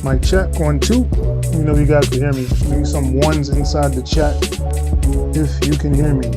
My check 1 2. Let me know if you guys can hear me. Give me some ones inside the chat if you can hear me.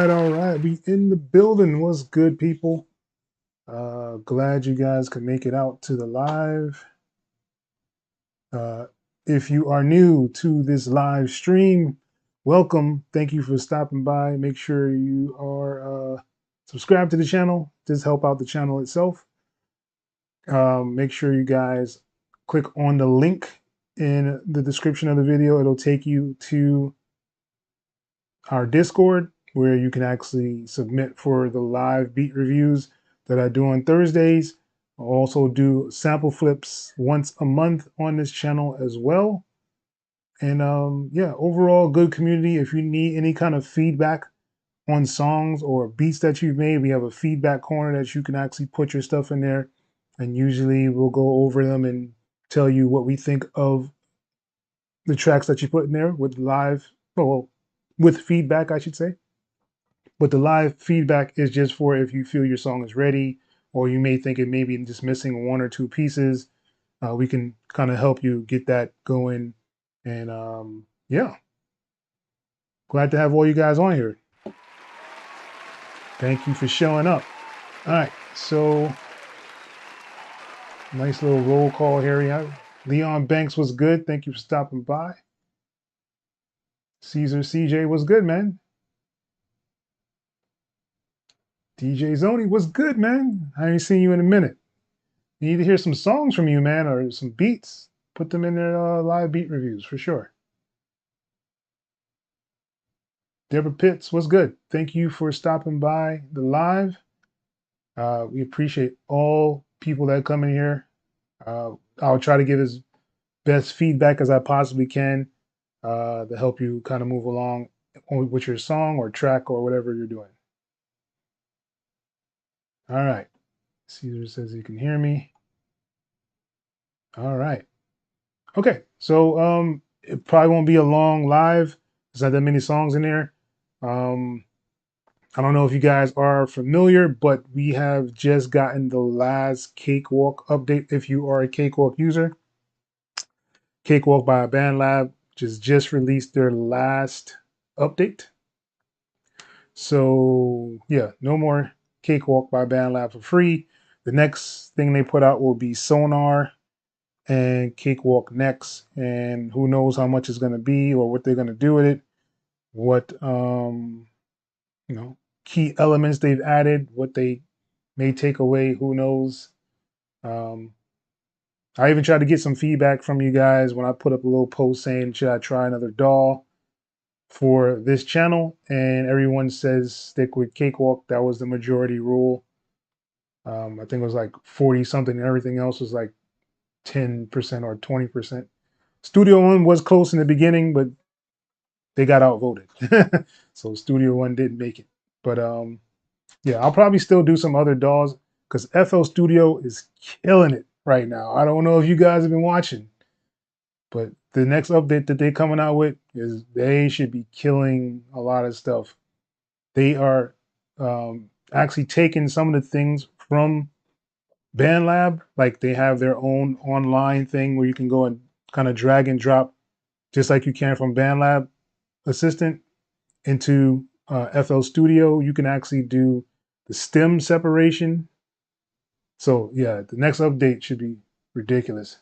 All right. We in the building. What's good, people? Glad you guys could make it out to the live. If you are new to this live stream, welcome. Thank you for stopping by. Make sure you are subscribed to the channel. Just help out the channel itself. Make sure you guys click on the link in the description of the video. It'll take you to our Discord, where you can actually submit for the live beat reviews that I do on Thursdays. I also do sample flips once a month on this channel as well. And yeah, overall good community. If you need any kind of feedback on songs or beats that you've made, we have a feedback corner that you can actually put your stuff in there. And usually we'll go over them and tell you what we think of the tracks that you put in there with live, well, with feedback, I should say. But the live feedback is just for if you feel your song is ready, or you may think it may be just missing 1 or 2 pieces. We can kind of help you get that going. And yeah, glad to have all you guys on here. Thank you for showing up. All right, so nice little roll call here. Leon Banks was good. Thank you for stopping by. Caesar CJ was good, man. DJ Zoni was good, man. I ain't seen you in a minute. Need to hear some songs from you, man, or some beats. Put them in their live beat reviews for sure. Deborah Pitts was good. Thank you for stopping by the live. We appreciate all people that come in here. I'll try to give as best feedback as I possibly can to help you kind of move along with your song or track or whatever you're doing. All right. Caesar says you can hear me. All right. Okay. So it probably won't be a long live. There's not that many songs in there. I don't know if you guys are familiar, but we have just gotten the last Cakewalk update. If you are a Cakewalk user, Cakewalk by BandLab just released their last update. So yeah, no more Cakewalk by BandLab for free. The next thing they put out will be Sonar and Cakewalk next, and who knows how much it's going to be or what they're going to do with it. What you know, key elements they've added, what they may take away, who knows. I even tried to get some feedback from you guys when I put up a little post saying, should I try another DAW for this channel? And everyone says stick with Cakewalk. That was the majority rule. I think it was like 40 something and everything else was like 10% or 20%. Studio One was close in the beginning, but they got outvoted. So Studio One didn't make it. But yeah, I'll probably still do some other DAWs because FL Studio is killing it right now. I don't know if you guys have been watching, but the next update that they're coming out with is they should be killing a lot of stuff. They are actually taking some of the things from BandLab, like they have their own online thing where you can go and kind of drag and drop just like you can from BandLab. Assistant into FL Studio, you can actually do the stem separation. So yeah, the next update should be ridiculous.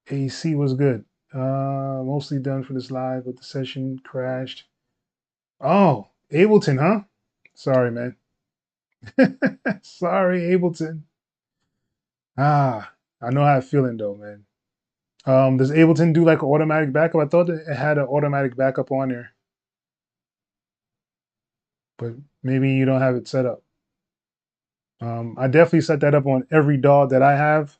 AC was good. Mostly done for this live, but the session crashed. Oh, Ableton, huh? Sorry, man. Sorry, Ableton. Ah, I know how I'm feeling though, man. Does Ableton do like an automatic backup? I thought that it had an automatic backup on there, but maybe you don't have it set up. I definitely set that up on every DAW that I have.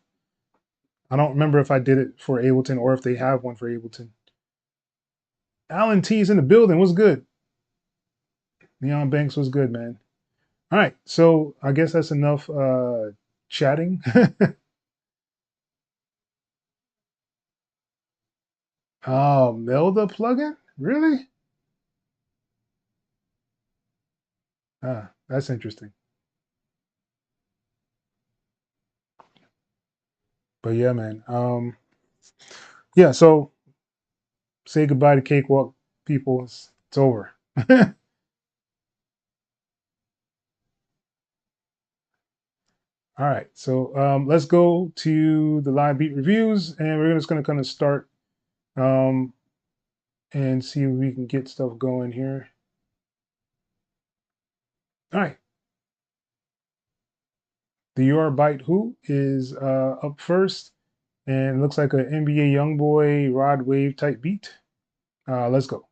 I don't remember if I did it for Ableton or if they have one for Ableton. Alan T's in the building. What's good? Neon Banks was good, man. All right, so I guess that's enough chatting. Oh, Melda plugin? Really? Ah, that's interesting. But yeah, man. Yeah, so say goodbye to Cakewalk people. It's over. All right, so let's go to the live beat reviews, and we're just going to kind of start and see if we can get stuff going here. All right. The Your Bite Who is up first, and looks like an NBA Youngboy Rod Wave type beat. Let's go.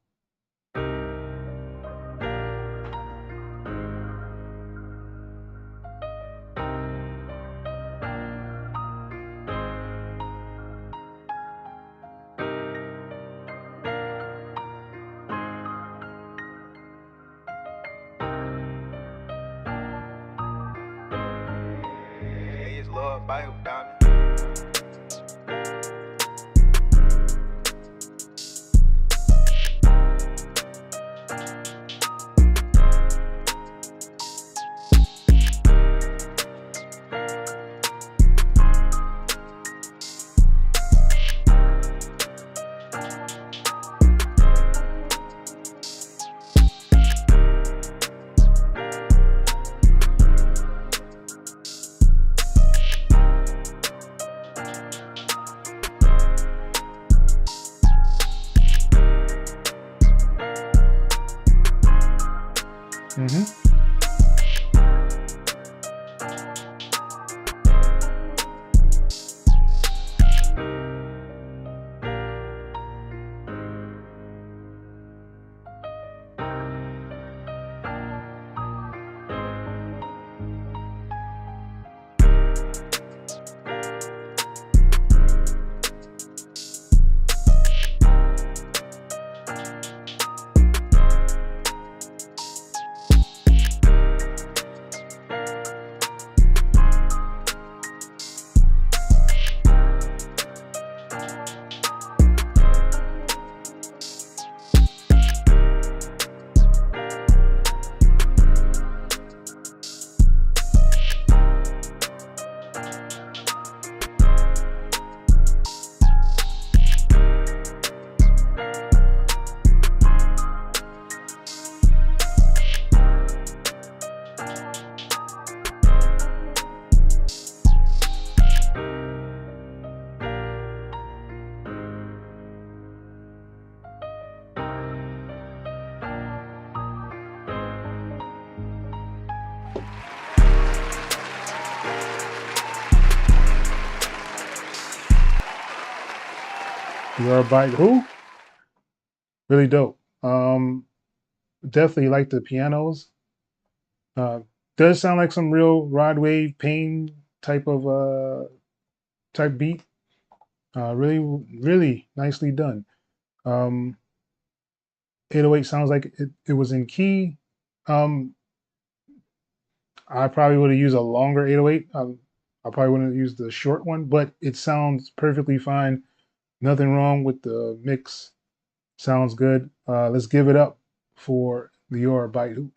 Your Bite Who? Really dope. Definitely like the pianos. Does sound like some real Rod Wave Pain type of type beat. Really, really nicely done. 808 sounds like it was in key. I probably would have used a longer 808. I probably wouldn't have used the short one, but it sounds perfectly fine. Nothing wrong with the mix. Sounds good. Let's give it up for the Your Bite Who.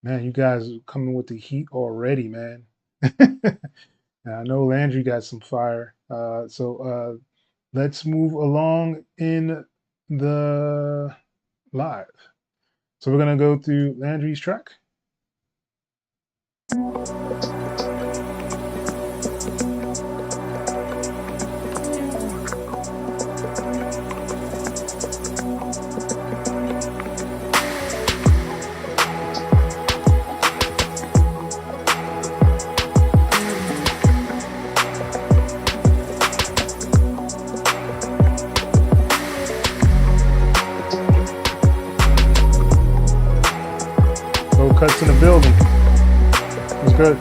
Man, you guys are coming with the heat already, man. Now, I know Landry got some fire. So let's move along in the live. So we're gonna go through Landry's track. No cuts in the building. It was good.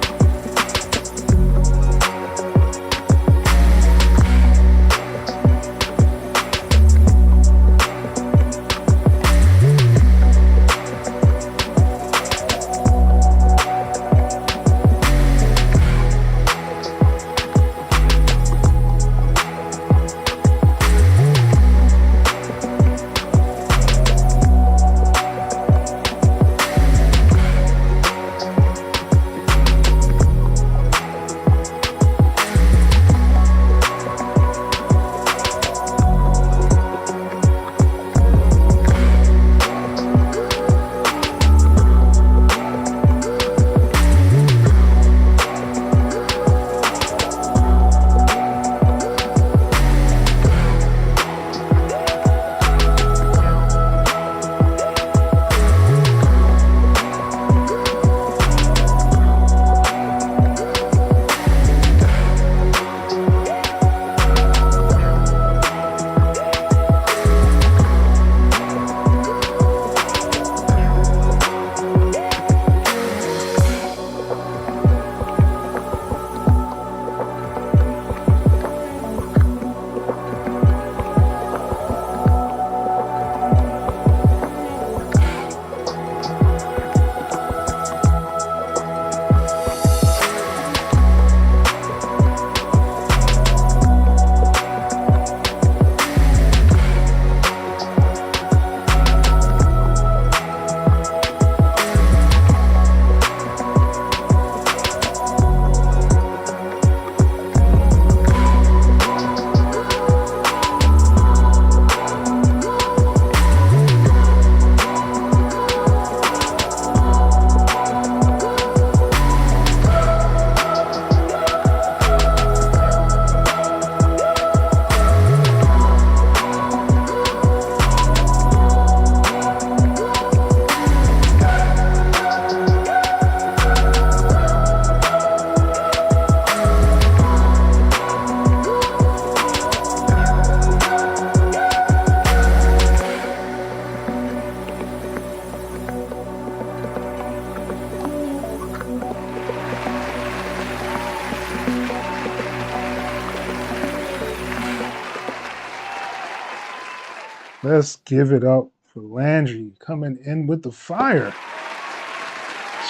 Let's give it up for Landry coming in with the fire.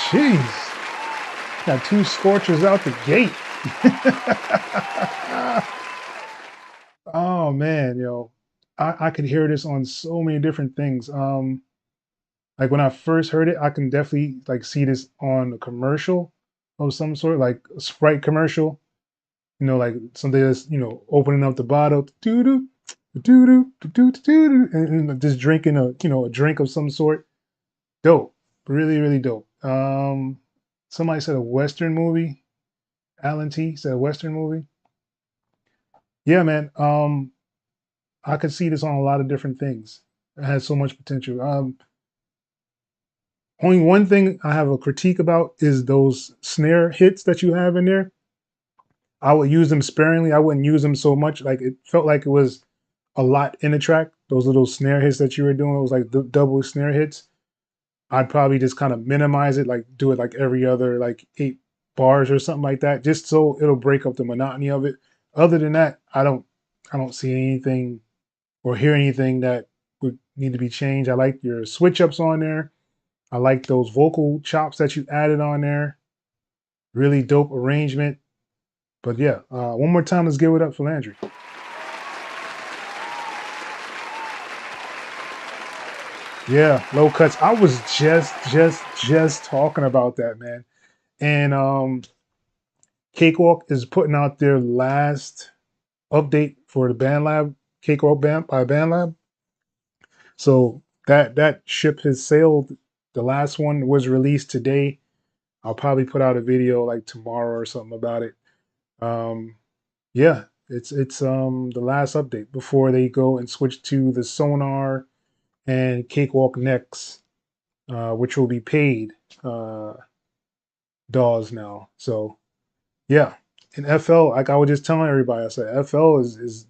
Jeez. Got 2 scorchers out the gate. Oh man, yo. I could hear this on so many different things. Like when I first heard it, I can definitely like see this on a commercial of some sort, like a Sprite commercial. You know, like something that's, you know, opening up the bottle, doo doo, doo doo, doo doo, and just drinking a, you know, a drink of some sort. Dope, really, really dope. Somebody said a Western movie. Alan T said a Western movie. Yeah, man. I could see this on a lot of different things. It has so much potential. Only one thing I have a critique about is those snare hits that you have in there. I would use them sparingly. I wouldn't use them so much. Like it felt like it was a lot in the track. Those little snare hits that you were doing, it was like double snare hits. I'd probably just kind of minimize it, like do it like every other like 8 bars or something like that, just so it'll break up the monotony of it. Other than that, I don't see anything or hear anything that would need to be changed. I like your switch ups on there. I like those vocal chops that you added on there. Really dope arrangement. But yeah, one more time, let's give it up for Landry. Yeah, low cuts. I was just talking about that, man. And Cakewalk is putting out their last update for the BandLab, Cakewalk Band by BandLab. So that ship has sailed. The last one was released today. I'll probably put out a video like tomorrow or something about it. Yeah, it's the last update before they go and switch to the Sonar and Cakewalk Next, which will be paid DAWs now. So yeah, in FL, like I was just telling everybody, I said FL is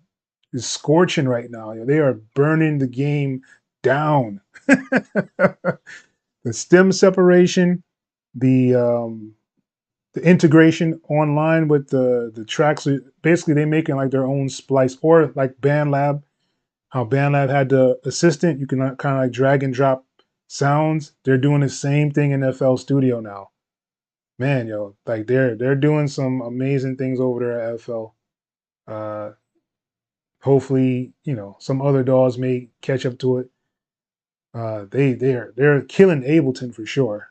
scorching right now. They are burning the game down. The stem separation, the integration online with the tracks. Basically, they're making like their own splice, or like BandLab. How BandLab had the assistant, you can kind of like drag and drop sounds. They're doing the same thing in FL Studio now. Man, yo, like they're doing some amazing things over there at FL. Hopefully, some other DAWs may catch up to it. They're killing Ableton for sure.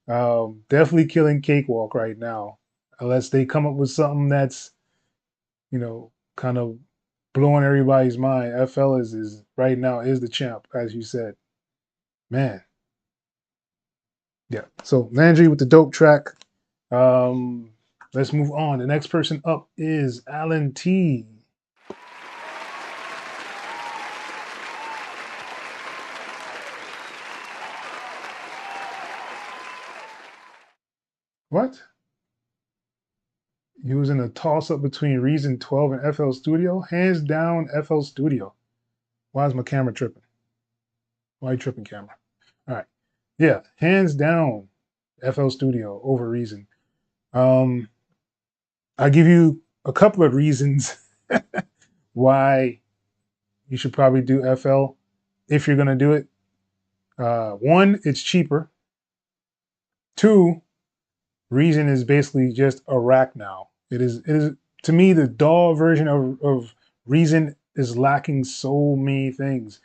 Definitely killing Cakewalk right now, unless they come up with something that's kind of blowing everybody's mind. FL is right now is the champ, as you said. Man. Yeah. So Landry with the dope track. Let's move on. The next person up is Alan T. What? He was in a toss-up between Reason 12 and FL Studio. Hands down, FL Studio. Why is my camera tripping? Why are you tripping, camera? All right. Yeah, hands down, FL Studio over Reason. I'll give you a couple of reasons why you should probably do FL if you're going to do it. One, it's cheaper. Two, Reason is basically just a rack now. It is to me, the DAW version of Reason is lacking so many things.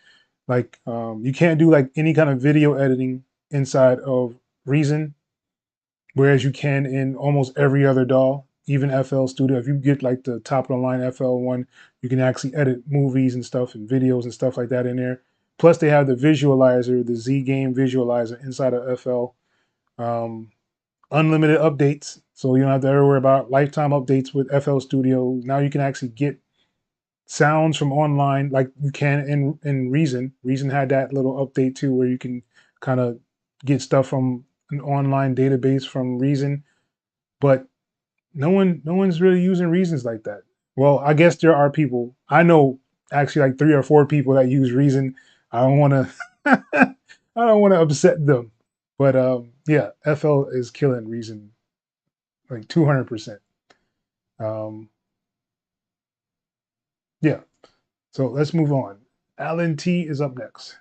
Like you can't do like any kind of video editing inside of Reason, whereas you can in almost every other DAW, even FL Studio. If you get like the top of the line FL one, you can actually edit movies and stuff and videos and stuff like that in there. Plus they have the visualizer, the Z Game visualizer inside of FL. Unlimited updates, so you don't have to ever worry about lifetime updates with FL Studio. Now you can actually get sounds from online like you can in Reason. Reason had that little update too, where you can kind of get stuff from an online database from Reason, but no one's really using Reasons like that. Well, I guess there are people. I know actually like 3 or 4 people that use Reason. I don't want to I don't want to upset them. But yeah, FL is killing Reason like 200%. Yeah, so let's move on. Alan T is up next.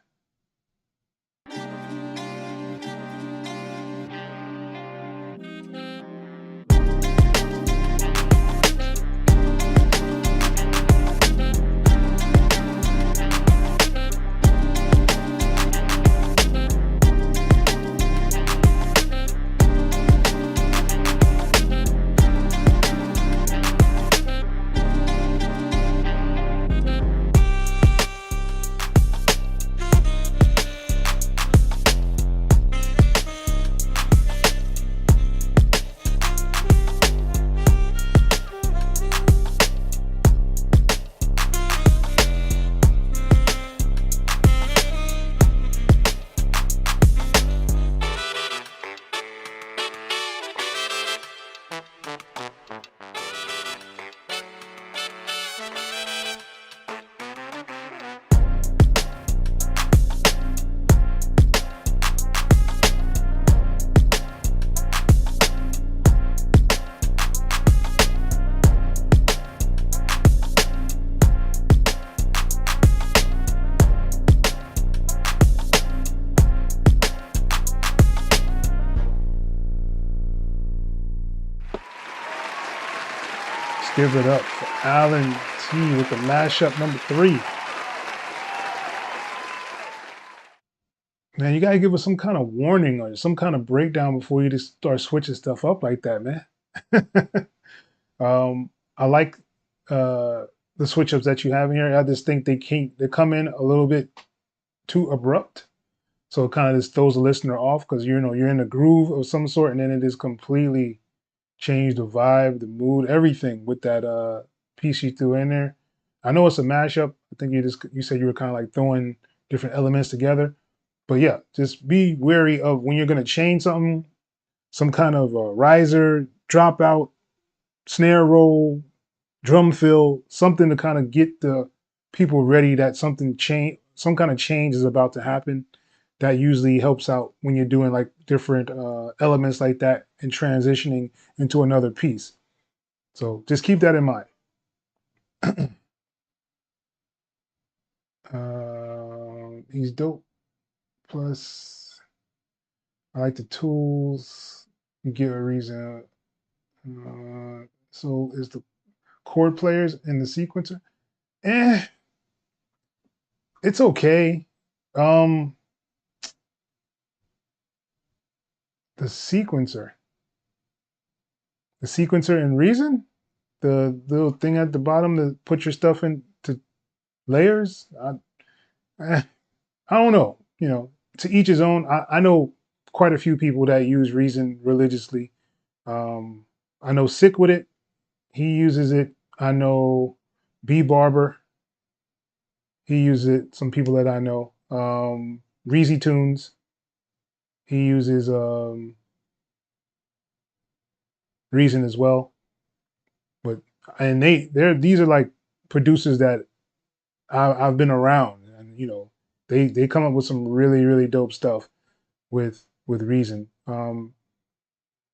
Give it up for Alan T with the mashup number 3. Man, you gotta give us some kind of warning or some kind of breakdown before you just start switching stuff up like that, man. I like the switch ups that you have in here. I just think they come in a little bit too abrupt. So it kind of just throws the listener off because you're in a groove of some sort, and then it just completely changed the vibe, the mood, everything with that piece you threw in there. I know it's a mashup. I think you said you were kind of like throwing different elements together. But yeah, just be wary of when you're gonna change something, some kind of riser, dropout, snare roll, drum fill, something to kind of get the people ready that some kind of change is about to happen. That usually helps out when you're doing like different elements like that and transitioning into another piece. So just keep that in mind. He's dope. Plus, I like the tools. You get a reason. So is the chord players in the sequencer? Eh, it's okay. Um, the sequencer, the sequencer in Reason, the little thing at the bottom to put your stuff into layers. I don't know. To each his own. I know quite a few people that use Reason religiously. Um, I know Sick with it. He uses it. I know B Barber. He uses it. Some people that I know. Reezy Tunes. He uses Reason as well. But and these are like producers that I've been around, and they come up with some really really dope stuff with Reason. One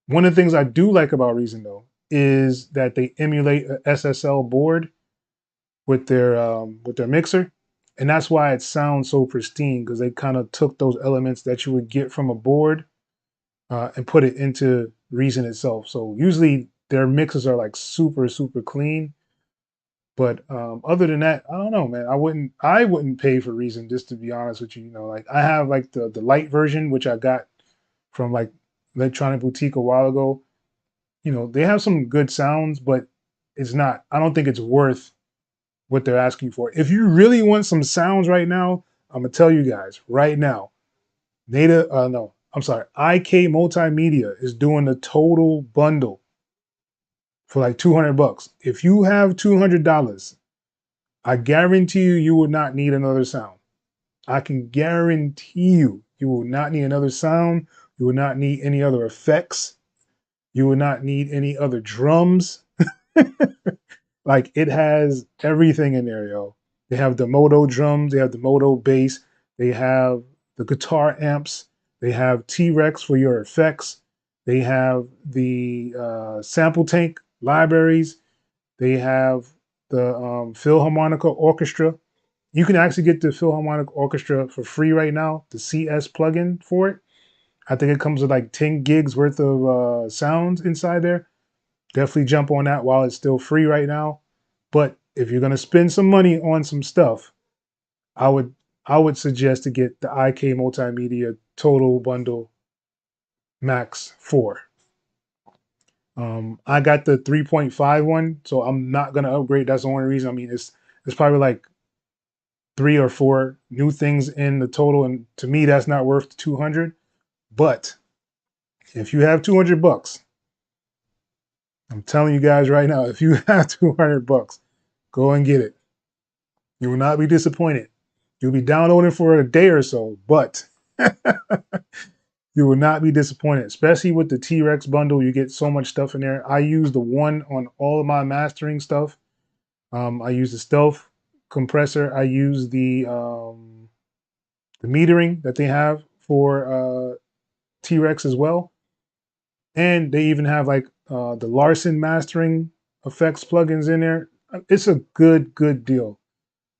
of the things I do like about Reason though is that they emulate a SSL board with their mixer, and that's why it sounds so pristine because they kind of took those elements that you would get from a board and put it into Reason itself. So usually their mixes are like super super clean. But other than that, I don't know, man. I wouldn't pay for Reason, just to be honest with you. Like I have like the light version, which I got from like Electronic Boutique a while ago. They have some good sounds, but it's not. I don't think it's worth what they're asking for. If you really want some sounds right now, I'm gonna tell you guys right now. No, I'm sorry. IK Multimedia is doing the total bundle for like $200. If you have $200, I guarantee you will not need another sound. I can guarantee you will not need another sound. You will not need any other effects. You will not need any other drums. Like it has everything in there, yo. They have the Moto drums, they have the Moto bass, they have the guitar amps, they have T-Rex for your effects, they have the sample tank libraries, they have the Philharmonic Orchestra. You can actually get the Philharmonic Orchestra for free right now, the CS plugin for it. I think it comes with like 10 gigs worth of sounds inside there. Definitely jump on that while it's still free right now. But if you're gonna spend some money on some stuff, I would I would suggest to get the IK Multimedia Total Bundle Max 4. I got the 3.5 one, so I'm not gonna upgrade. That's the only reason. I mean, it's probably like 3 or 4 new things in the total, and to me, that's not worth 200. But if you have $200, I'm telling you guys right now, if you have $200, go and get it. You will not be disappointed. You'll be downloading for a day or so, but you will not be disappointed, especially with the T-Rex bundle. You get so much stuff in there. I use the one on all of my mastering stuff. I use the stealth compressor. I use the metering that they have for T-Rex as well. And they even have like the Larson mastering effects plugins in there. It's a good deal.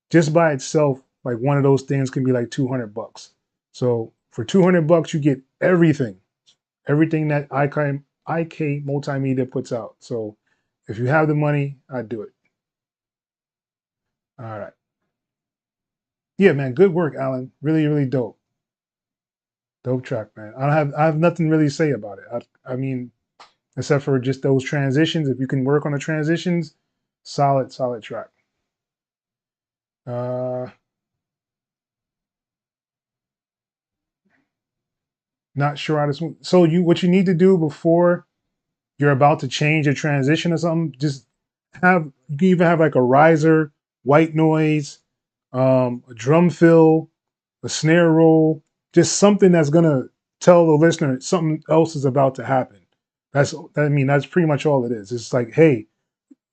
Just by itself, like one of those things can be like $200. So for $200, you get everything that IK Multimedia puts out. So if you have the money, I'd do it. All right. Yeah, man. Good work, Alan. Really, really dope. Dope track, man. I have nothing really to say about it. I mean, except for just those transitions. If you can work on the transitions, solid track. Not sure how to. So what you need to do before you're about to change a transition or something, just have, you can even have like a riser, white noise, a drum fill, a snare roll, just something that's gonna tell the listener something else is about to happen. I mean, that's pretty much all it is. It's like, hey,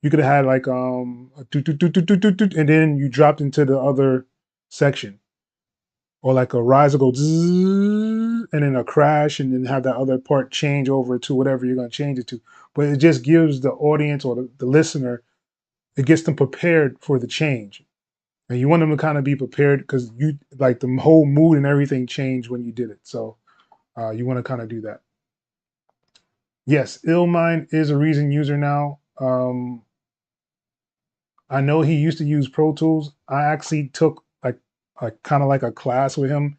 you could have had like a doot, doot, doot, doot, doot, doot, doot, and then you dropped into the other section. Or like a riser go zzz, and then a crash, and then have that other part change over to whatever you're going to change it to. But it just gives the audience or the listener, it gets them prepared for the change. And you want them to kind of be prepared because you like the whole mood and everything changed when you did it. So you want to kind of do that. Yes, Illmind is a Reason user now. I know he used to use Pro Tools. I actually took like kind of like a class with him.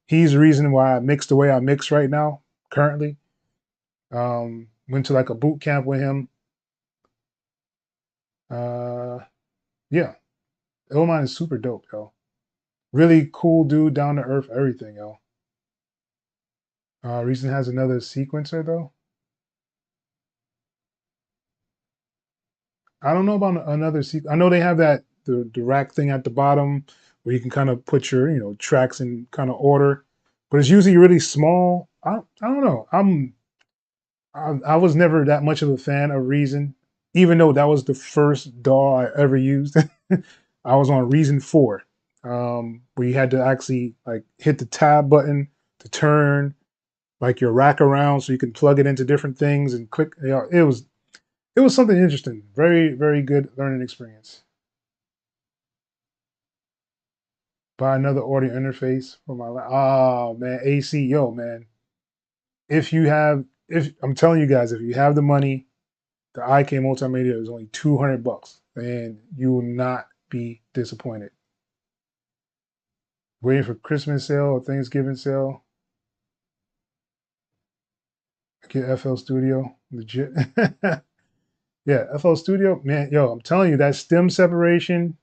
He's the reason why I mix the way I mix right now, currently. Went to like a boot camp with him. Yeah, Illmind is super dope, yo. Really cool dude, down to earth, everything, yo. Reason has another sequencer though. I don't know about another sequence. I know they have that the rack thing at the bottom where you can kind of put your tracks in kind of order, but it's usually really small. I don't know. I was never that much of a fan of Reason, even though that was the first DAW I ever used. I was on Reason 4, where you had to actually like hit the tab button to turn like your rack around so you can plug it into different things and click. It was something interesting. Very, very good learning experience. Buy another audio interface for my oh man, AC, yo man. If I'm telling you guys, if you have the money, the IK Multimedia is only $200, and you will not be disappointed. Waiting for Christmas sale or Thanksgiving sale. Get FL Studio, legit. Yeah, FL Studio, man, yo, I'm telling you, that stem separation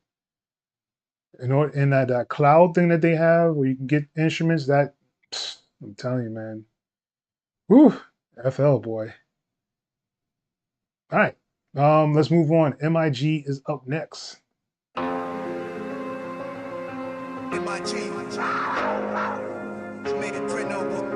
and that cloud thing that they have where you can get instruments, I'm telling you, man. Whew, FL boy. All right, let's move on. MIG is up next. MIG. Made it print notebook.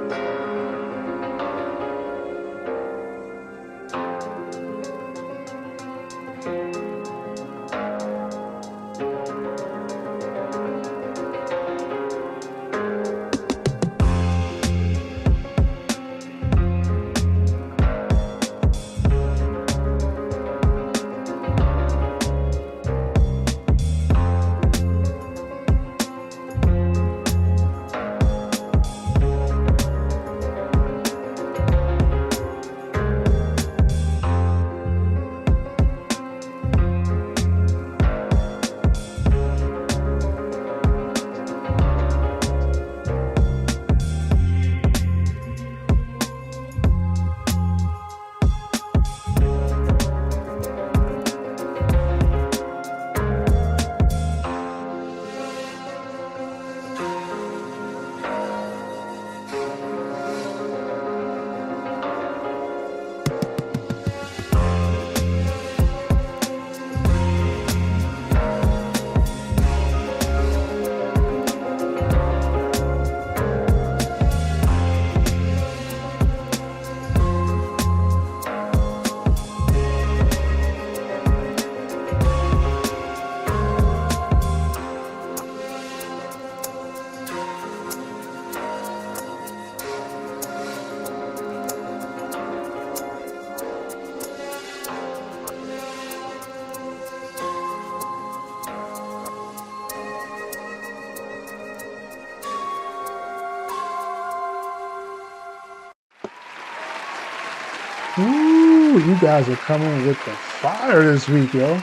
Ooh, you guys are coming with the fire this week, yo.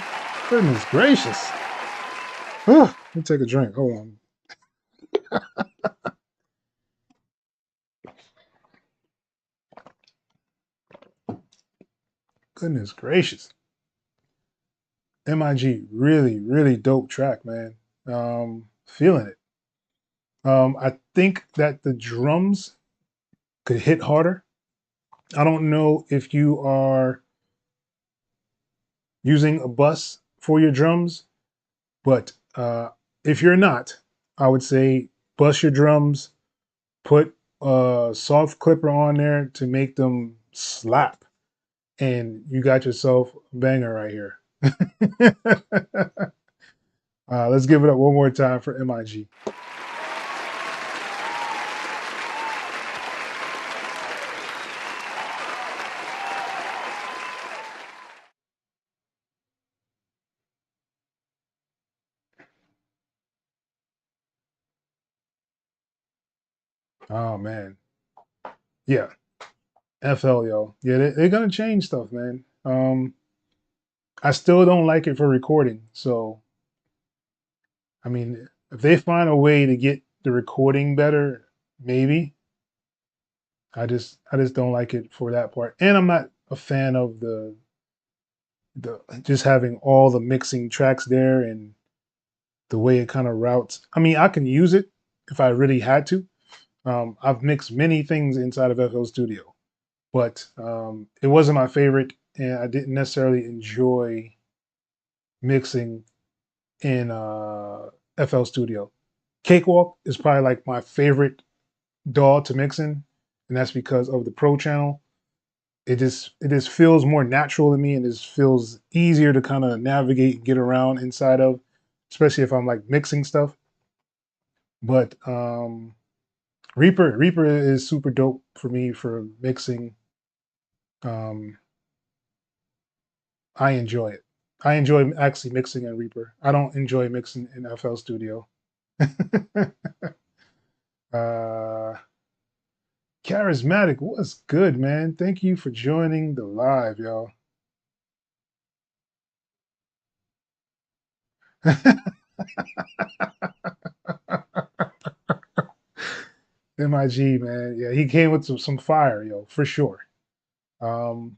Goodness gracious. Let me take a drink. Hold on. Goodness gracious. MIG, really, really dope track, man. Feeling it. I think that the drums could hit harder. I don't know if you are using a bus for your drums, but if you're not, I would say bus your drums, put a soft clipper on there to make them slap, and you got yourself a banger right here. Let's give it up one more time for MIG. Oh man, yeah, FL, yo, yeah, they're gonna change stuff, man. I still don't like it for recording, so I mean, if they find a way to get the recording better, maybe. I just don't like it for that part, and I'm not a fan of the just having all the mixing tracks there and the way it kind of routes. I mean, I can use it if I really had to. I've mixed many things inside of FL Studio, but it wasn't my favorite, and I didn't necessarily enjoy mixing in FL Studio. Cakewalk is probably like my favorite DAW to mix in, and that's because of the Pro channel. It just feels more natural to me, and it feels easier to kind of navigate and get around inside of, especially if I'm like mixing stuff. But Reaper is super dope for me for mixing. Um, I enjoy it. I enjoy actually mixing in Reaper. I don't enjoy mixing in FL Studio. uh, Charismatic, what's good, man? Thank you for joining the live, y'all. MIG, man. Yeah, he came with some fire, yo, for sure. Um,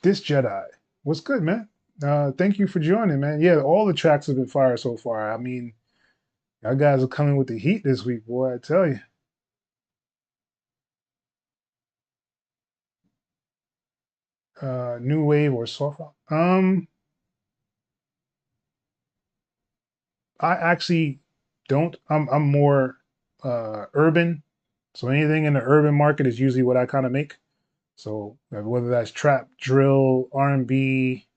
this Jedi, what's good, man? Thank you for joining, man. Yeah, all the tracks have been fire so far. I mean, y'all guys are coming with the heat this week, boy. I tell you. New wave or soft rock? I actually don't. I'm more urban. So anything in the urban market is usually what I kind of make. So whether that's trap, drill, R&B,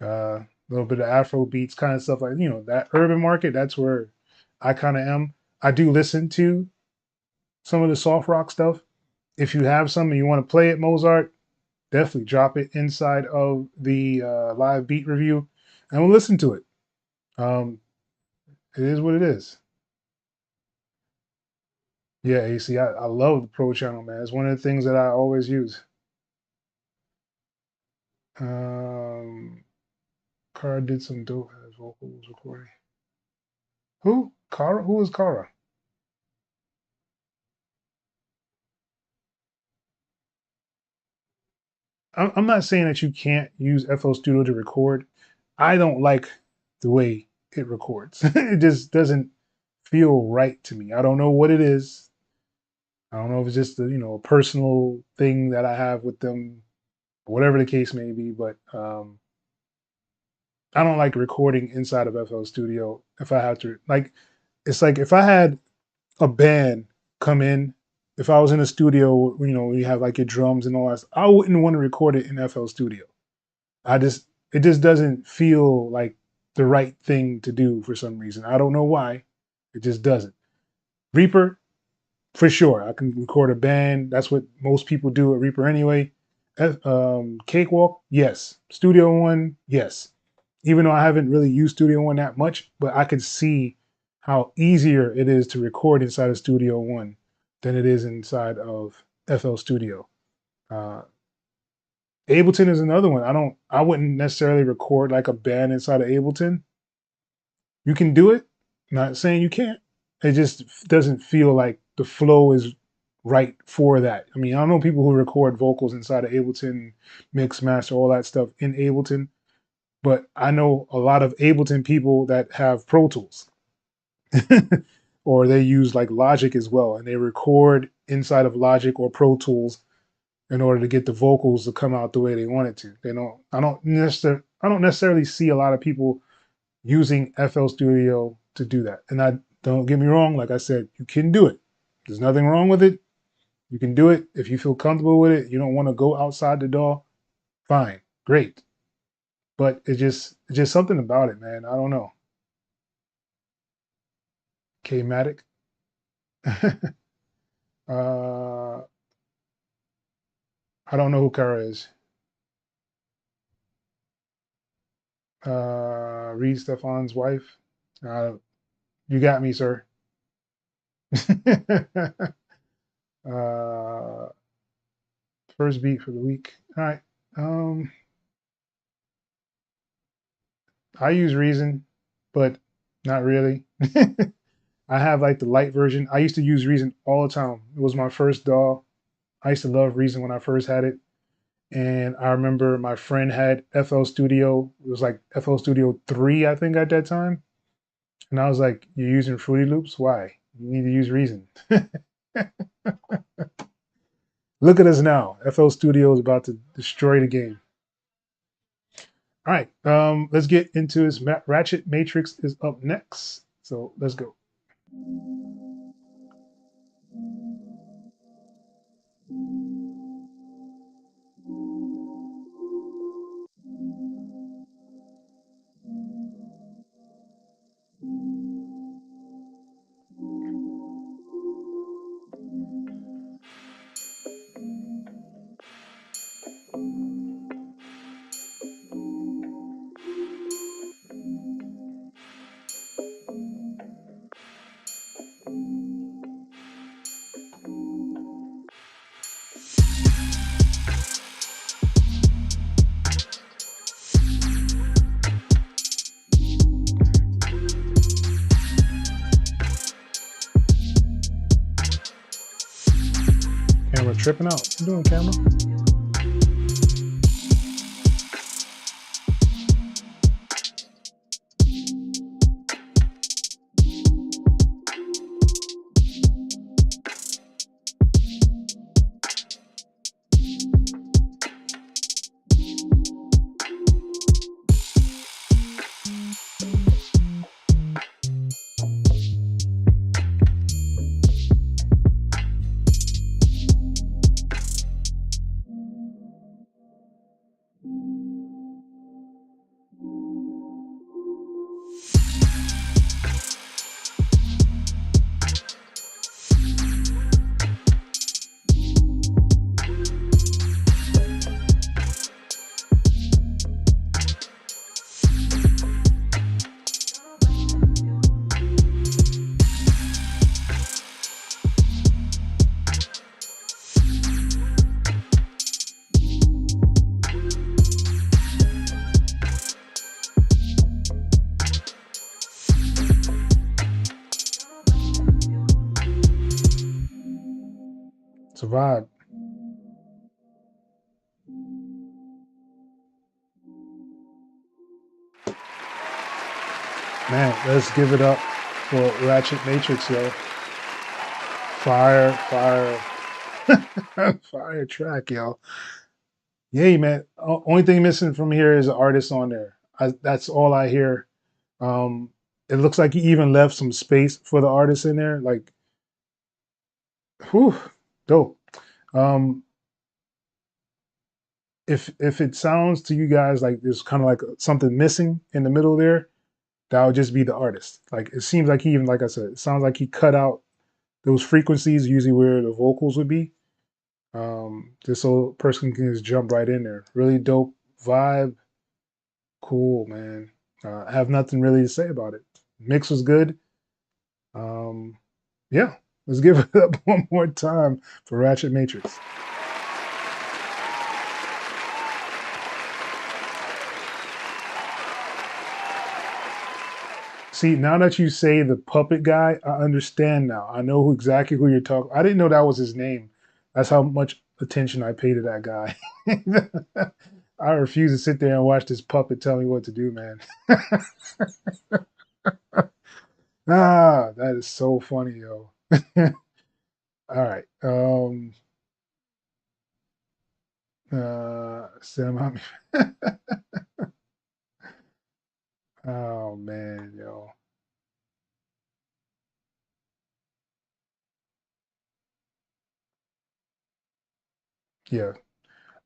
a little bit of Afro beats, kind of stuff like that urban market. That's where I kind of am. I do listen to some of the soft rock stuff. If you have some and you want to play it, Mozart, definitely drop it inside of the live beat review, and we'll listen to it. Um, it is what it is. Yeah, AC, I love the Pro channel, man. It's one of the things that I always use. Um, Kara did some dope as vocals recording. Who? Kara? Who is Kara? I'm not saying that you can't use FL Studio to record. I don't like the way it records. It just doesn't feel right to me. I don't know what it is. I don't know if it's just a personal thing that I have with them, whatever the case may be. But I don't like recording inside of FL Studio. If I have to, like, it's like if I had a band come in, if I was in a studio, you have like your drums and all that, I wouldn't want to record it in FL Studio. It just doesn't feel like the right thing to do for some reason. I don't know why. It just doesn't. Reaper, for sure. I can record a band. That's what most people do at Reaper anyway. Cakewalk, yes. Studio One, yes. Even though I haven't really used Studio One that much, but I could see how easier it is to record inside of Studio One than it is inside of FL Studio. Uh, Ableton is another one. I wouldn't necessarily record like a band inside of Ableton. You can do it. Not saying you can't. It just doesn't feel like the flow is right for that. I mean, I know people who record vocals inside of Ableton, mix, master, all that stuff in Ableton, but I know a lot of Ableton people that have Pro Tools or they use like Logic as well, and they record inside of Logic or Pro Tools in order to get the vocals to come out the way they want it to. They don't. I don't necessarily see a lot of people using FL Studio to do that. And I don't get me wrong, like I said, you can do it. There's nothing wrong with it. You can do it if you feel comfortable with it. You don't want to go outside the door. Fine, great. But it's just something about it, man. I don't know. K-Matic. uh, I don't know who Kara is. Reed Stefan's wife. You got me, sir. First beat for the week. All right. I use Reason, but not really. I have like the light version. I used to use Reason all the time. It was my first DAW. I used to love Reason when I first had it. And I remember my friend had FL Studio. It was like FL Studio 3, I think, at that time. And I was like, you're using Fruity Loops? Why? You need to use Reason. Look at us now. FL Studio is about to destroy the game. All right, let's get into this. Ratchet Matrix is up next. So let's go. Camera tripping out. What you doing, camera? It's a vibe. Man, let's give it up for Ratchet Matrix, yo. Fire, fire, fire track, yo. Yay, man. Only thing missing from here is the artist on there. That's all I hear. It looks like he even left some space for the artist in there. Like, whew, dope. If it sounds to you guys like there's kind of like something missing in the middle there, that would just be the artist. Like, it seems like he even, like I said, it sounds like he cut out those frequencies, usually where the vocals would be. Just so a person can just jump right in there. Really dope vibe. Cool, man. I have nothing really to say about it. Mix was good. Yeah, let's give it up one more time for Ratchet Matrix. See, now that you say the puppet guy, I understand now. I know exactly who you're talking. I didn't know that was his name. That's how much attention I pay to that guy. I refuse to sit there and watch this puppet tell me what to do, man. Ah, that is so funny, yo. All right. Sam, oh man, yo. Yeah.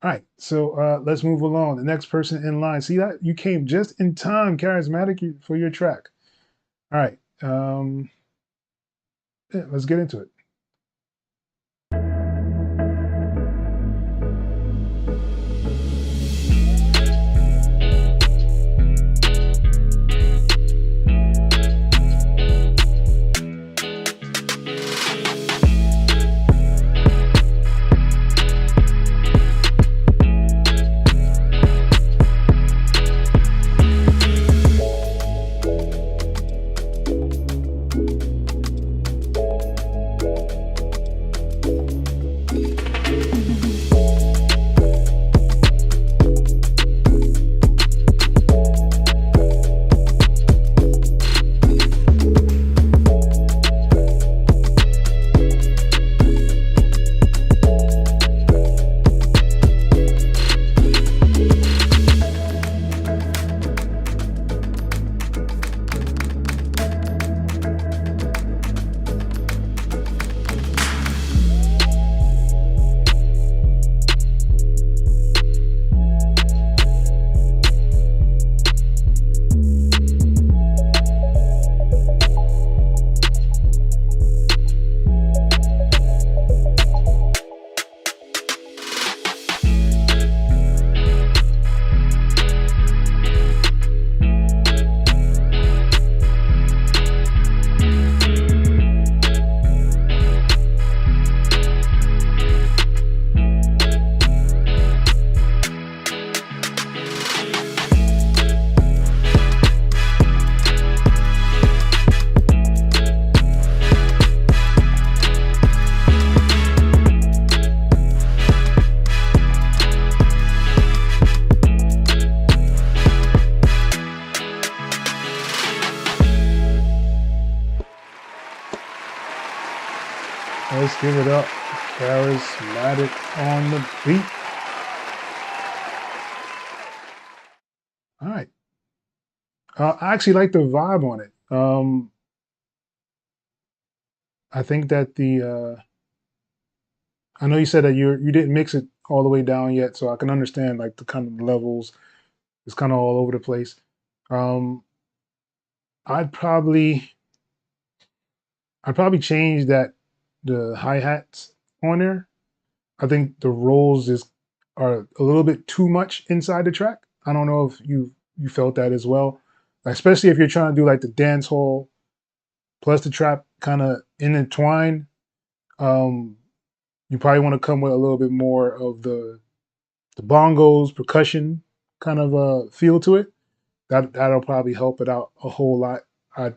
All right. So let's move along. The next person in line. See that you came just in time, charismatic, for your track. All right. Yeah, let's get into it. Let's give it up. Charismatic on the beat. All right. I actually like the vibe on it. I think that I know you said that you didn't mix it all the way down yet, so I can understand like the kind of levels. It's kind of all over the place. Um, I'd probably I'd probably change that the hi-hats on there. I think the rolls are a little bit too much inside the track. I don't know if you felt that as well, especially if you're trying to do like the dance hall plus the trap kind of intertwine. Um, you probably want to come with a little bit more of the bongos, percussion kind of feel to it. That'll probably help it out a whole lot. I'd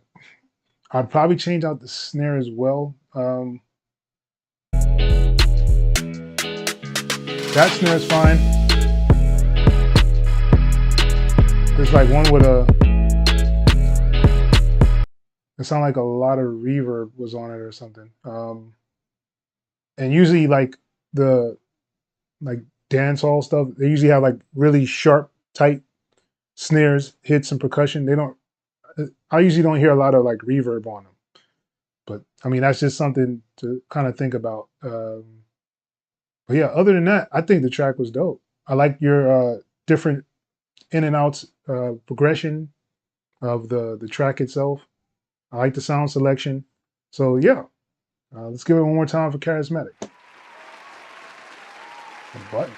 I'd probably change out the snare as well. That snare is fine. There's like one with it sounded like a lot of reverb was on it or something. And usually like the like dance hall stuff, they usually have like really sharp, tight snares, hits, and percussion. They don't. I usually don't hear a lot of like reverb on them. But I mean, that's just something to kind of think about. But yeah, other than that, I think the track was dope. I like your different in and outs progression of the track itself. I like the sound selection. So yeah, let's give it one more time for Charismatic. The button.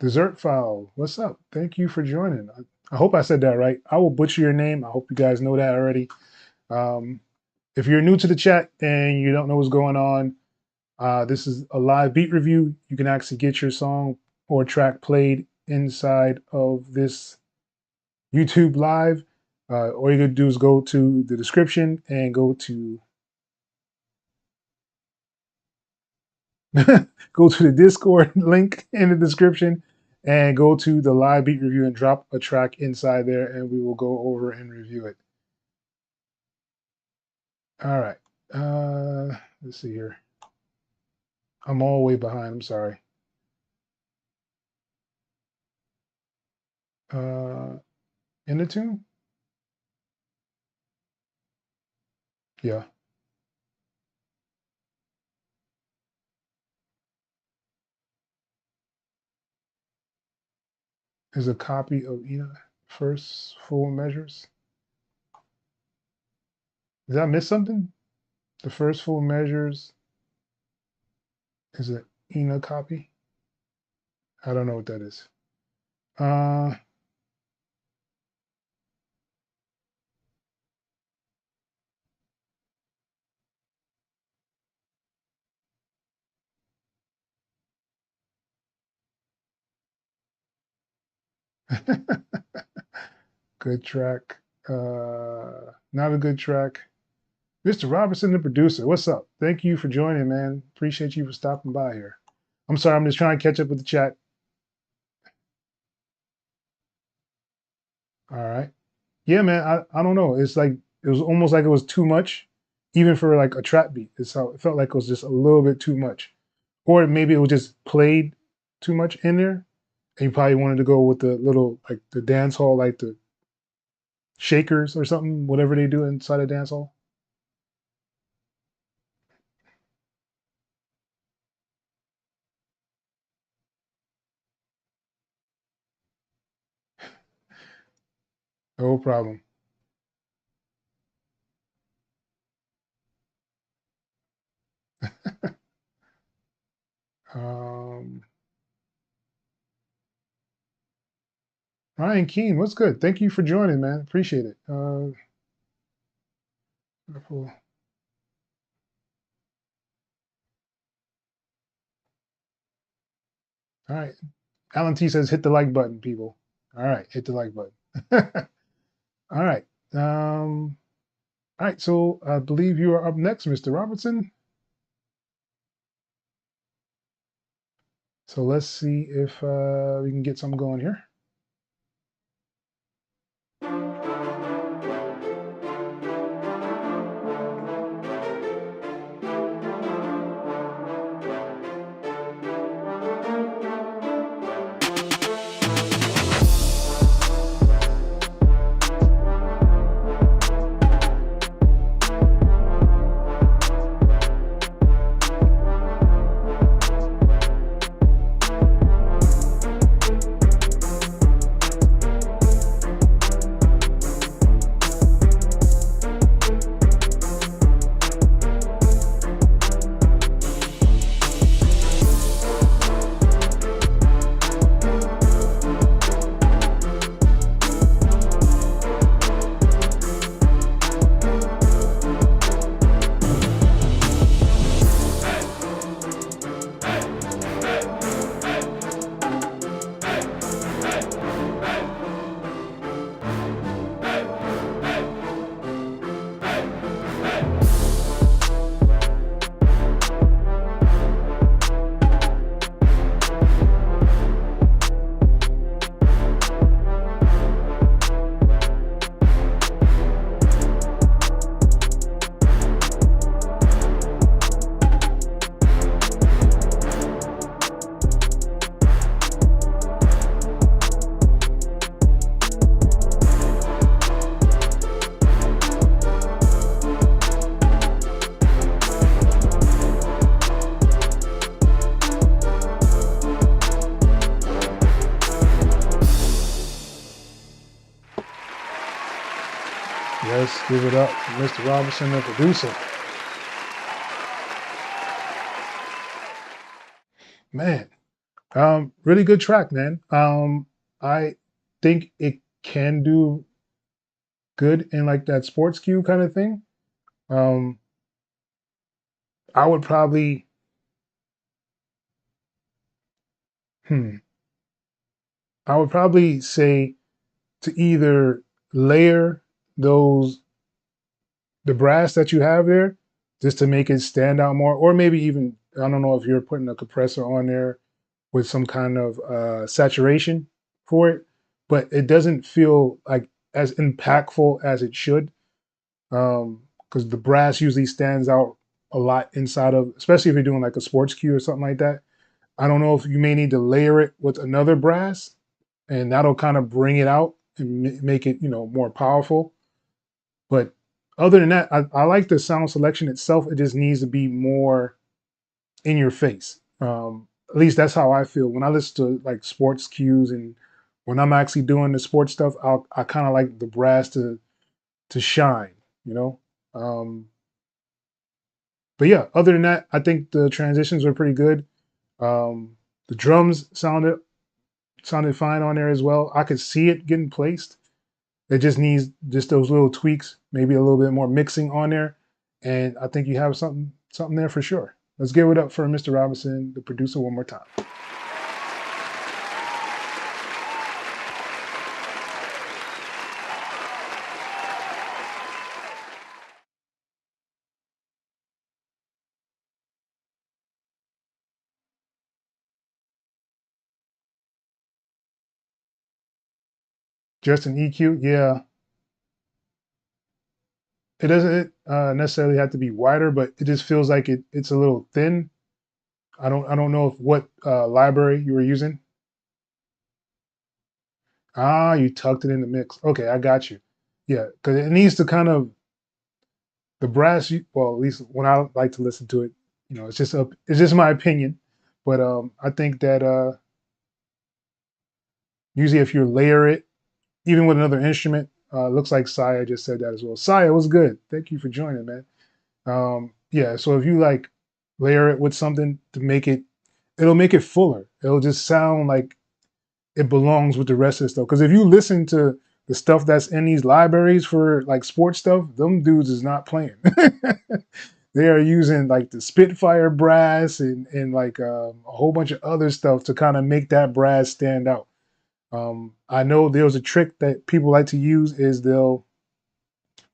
Dessert File, what's up? Thank you for joining. I hope I said that right. I will butcher your name. I hope you guys know that already. If you're new to the chat and you don't know what's going on, this is a live beat review. You can actually get your song or track played inside of this YouTube live. All you gotta do is go to the description and go to go to the Discord link in the description and go to the live beat review and drop a track inside there, and we will go over and review it. All right. Let's see here. I'm all the way behind. I'm sorry. In the tune? Yeah. Is a copy of first full measures. Did I miss something? The first full measures is an Ina copy. I don't know what that is. Good track. Not a good track. Mr. Robertson, the producer. What's up? Thank you for joining, man. Appreciate you for stopping by here. I'm sorry, I'm just trying to catch up with the chat. All right. Yeah, man. I don't know. It's like it was almost like it was too much, even for like a trap beat. It's how it felt like it was just a little bit too much. Or maybe it was just played too much in there. And you probably wanted to go with the little like the dance hall, like the shakers or something, whatever they do inside a dance hall. No problem. um, Ryan Keene, what's good? Thank you for joining, man. Appreciate it. All right. Alan T says hit the like button, people. All right, hit the like button. All right. All right, so I believe you are up next, Mr. Robertson. So let's see if we can get something going here. Let's give it up to Mr. Robinson, the producer. Man, really good track, man. I think it can do good in like that sports cue kind of thing. Um, I would probably, hmm, I would probably say to either layer those the brass that you have there just to make it stand out more, or maybe even I don't know if you're putting a compressor on there with some kind of saturation for it, but it doesn't feel like as impactful as it should because the brass usually stands out a lot inside of, especially if you're doing like a sports cue or something like that. I don't know if you may need to layer it with another brass, and that'll kind of bring it out and make it, more powerful. But other than that, I like the sound selection itself. It just needs to be more in your face. At least that's how I feel when I listen to like sports cues, and when I'm actually doing the sports stuff, I kind of like the brass to shine, you know. Um, but yeah, other than that, I think the transitions were pretty good. The drums sounded fine on there as well. I could see it getting placed. It just needs just those little tweaks, maybe a little bit more mixing on there, and I think you have something there for sure. Let's give it up for Mr. Robinson, the producer, one more time. Just an EQ, yeah. It doesn't necessarily have to be wider, but it just feels like it's a little thin. I don't know if what library you were using. Ah, you tucked it in the mix. Okay, I got you. Yeah, because it needs to kind of the brass. Well, at least when I like to listen to it, it's just my opinion, but I think that usually if you layer it, even with another instrument, looks like Saya just said that as well. Saya was good. Thank you for joining, man. Yeah, so if you like layer it with something to make it, it'll make it fuller. It'll just sound like it belongs with the rest of the stuff. Because if you listen to the stuff that's in these libraries for like sports stuff, them dudes is not playing. They are using like the Spitfire brass and like a whole bunch of other stuff to kind of make that brass stand out. I know there's a trick that people like to use is they'll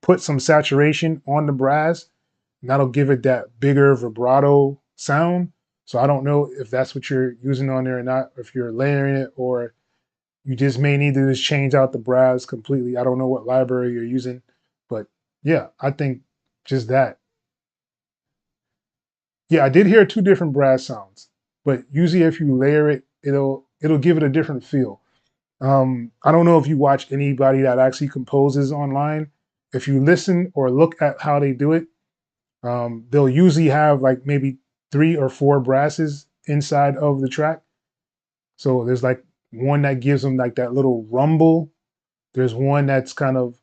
put some saturation on the brass, and that'll give it that bigger vibrato sound. So I don't know if that's what you're using on there or not, if you're layering it, or you just may need to just change out the brass completely. I don't know what library you're using, but yeah, I think just that. Yeah, I did hear two different brass sounds, but usually if you layer it, it'll give it a different feel. I don't know if you watch anybody that actually composes online. If you listen or look at how they do it, they'll usually have like maybe three or four brasses inside of the track. So there's like one that gives them like that little rumble. There's one that's kind of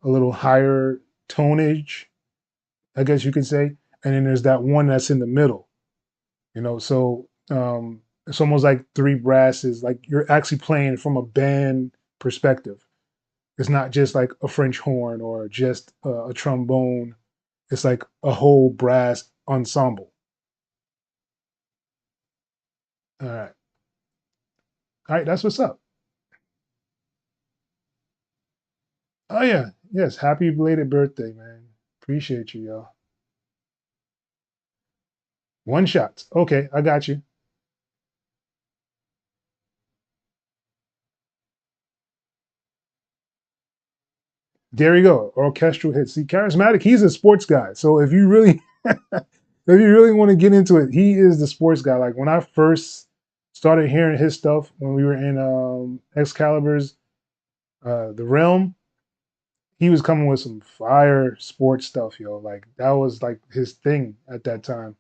a little higher tonage, I guess you could say. And then there's that one that's in the middle, So it's almost like three brasses, like you're actually playing from a band perspective. It's not just like a French horn or just a trombone. It's like a whole brass ensemble. All right. All right. That's what's up. Oh, yeah. Yes. Happy belated birthday, man. Appreciate you, y'all. One shots. Okay. I got you. There you go. Orchestral hits. See, charismatic. He's a sports guy. So if you really, if you really want to get into it, he is the sports guy. Like when I first started hearing his stuff when we were in Excalibur's The Realm, he was coming with some fire sports stuff, yo. Like that was like his thing at that time.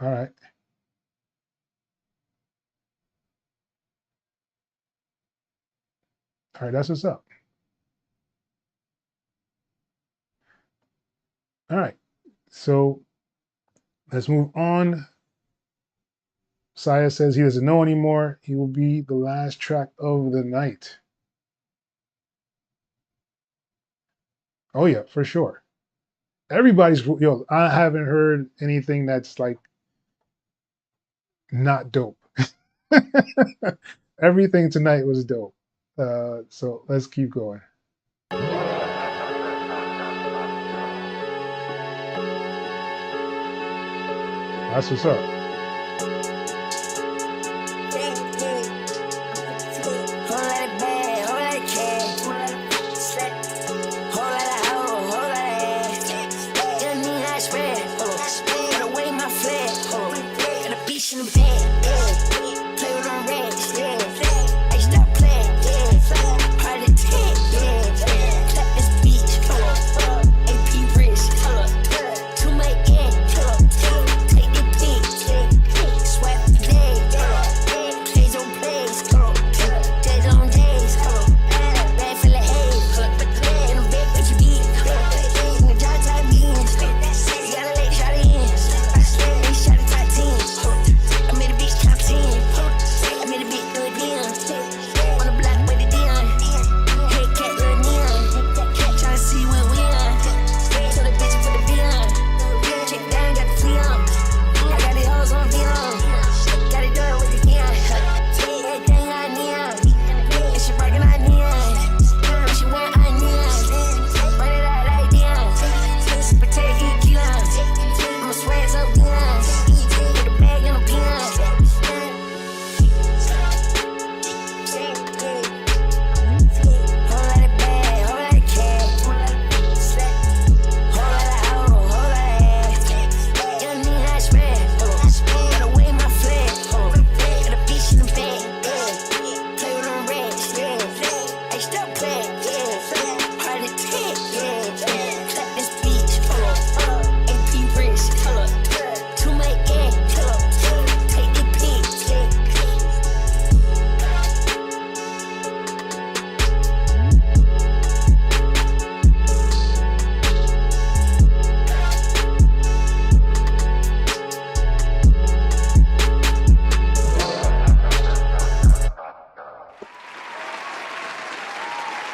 All right. All right, that's what's up. All right. So let's move on. Saya says he doesn't know anymore. He will be the last track of the night. Oh yeah, for sure. Everybody's yo. I haven't heard anything that's like not dope. Everything tonight was dope. So let's keep going. That's what's up.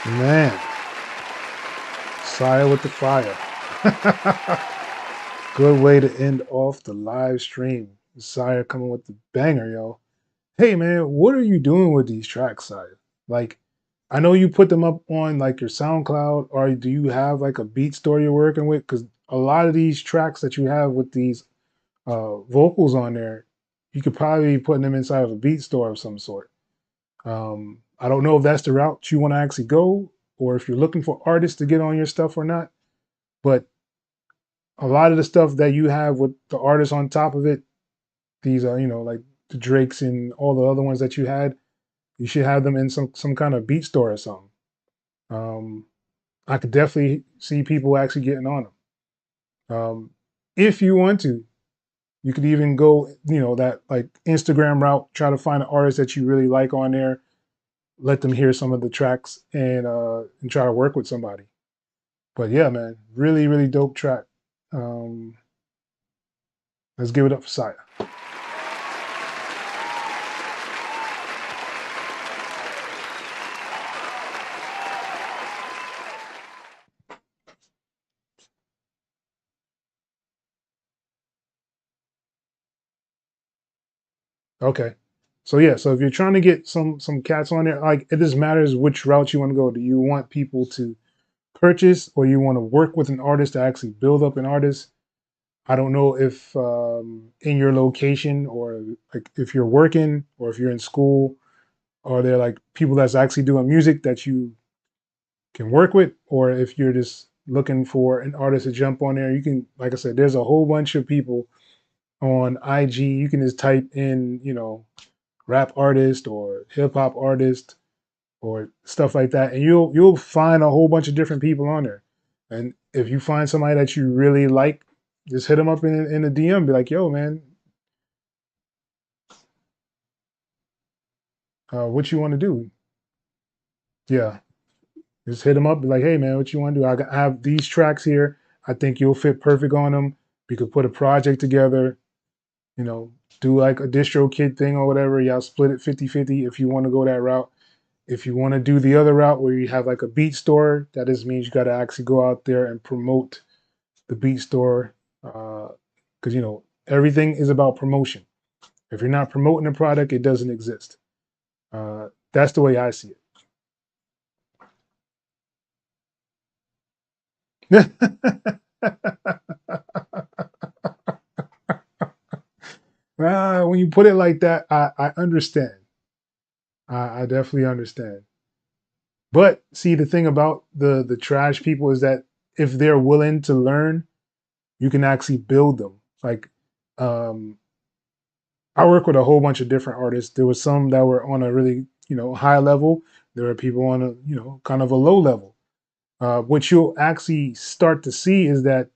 Man, Saya with the fire. Good way to end off the live stream. Saya coming with the banger, yo. Hey, man, what are you doing with these tracks, Saya? Like, I know you put them up on like your SoundCloud, or do you have like a beat store you're working with? Because a lot of these tracks that you have with these vocals on there, you could probably be putting them inside of a beat store of some sort. I don't know if that's the route you want to actually go, or if you're looking for artists to get on your stuff or not. But a lot of the stuff that you have with the artists on top of it, these are, you know, like the Drakes and all the other ones that you had, you should have them in some kind of beat store or something. I could definitely see people actually getting on them. If you want to, you could even go, you know, that like Instagram route, try to find an artist that you really like on there, let them hear some of the tracks and try to work with somebody. But yeah, man, really, really dope track. Let's give it up for Saya. Okay. So yeah, so if you're trying to get some cats on there, like it just matters which route you want to go. Do you want people to purchase, or you want to work with an artist to actually build up an artist? I don't know if in your location, or like if you're working or if you're in school, are there like people that's actually doing music that you can work with, or if you're just looking for an artist to jump on there, you can, like I said, there's a whole bunch of people on IG. You can just type in, you know, rap artist or hip hop artist or stuff like that, and you'll find a whole bunch of different people on there. And if you find somebody that you really like, just hit them up in a DM, be like, yo, man, what you want to do? Yeah, just hit them up, be like, hey, man, what you want to do? I have these tracks here. I think you'll fit perfect on them. We could put a project together. you know, do like a distro kit thing or whatever. Y'all split it 50-50 if you want to go that route. If you want to do the other route where you have like a beat store, that just means you got to actually go out there and promote the beat store. Because, you know, everything is about promotion. If you're not promoting a product, it doesn't exist. That's the way I see it. When you put it like that, I understand. I definitely understand. But see, the thing about the trash people is that if they're willing to learn, you can actually build them. Like, um, I work with a whole bunch of different artists. There was some that were on a really, you know, high level. There are people on a, you know, kind of a low level. What you'll actually start to see is that